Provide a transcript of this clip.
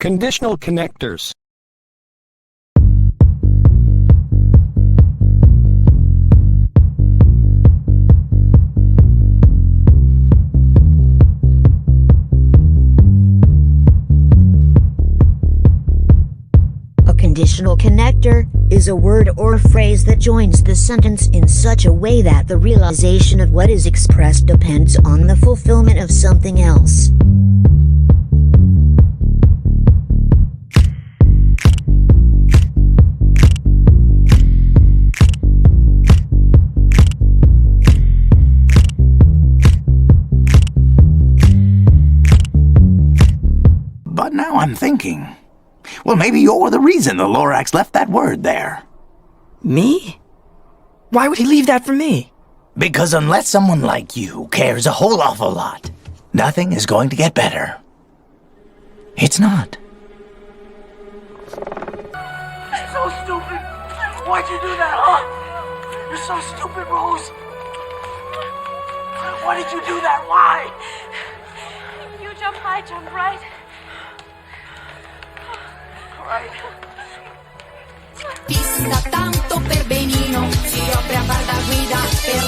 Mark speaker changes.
Speaker 1: Conditional connectors.
Speaker 2: A conditional connector is a word or phrase that joins the sentence in such a way that the realization of what is expressed depends on the fulfillment of something else.
Speaker 3: But now I'm thinking, well, maybe you're the reason the Lorax left that word there.
Speaker 4: Me? Why would he leave that for me?
Speaker 3: Because unless someone like you cares a whole awful lot, nothing is going to get better. It's not.
Speaker 5: So stupid! Why'd you do that, huh? You're so stupid, Rose! Why did you do that? Why?
Speaker 6: You jump high, jump right.
Speaker 5: Right.
Speaker 7: Pista tanto per benino, si apre a guida per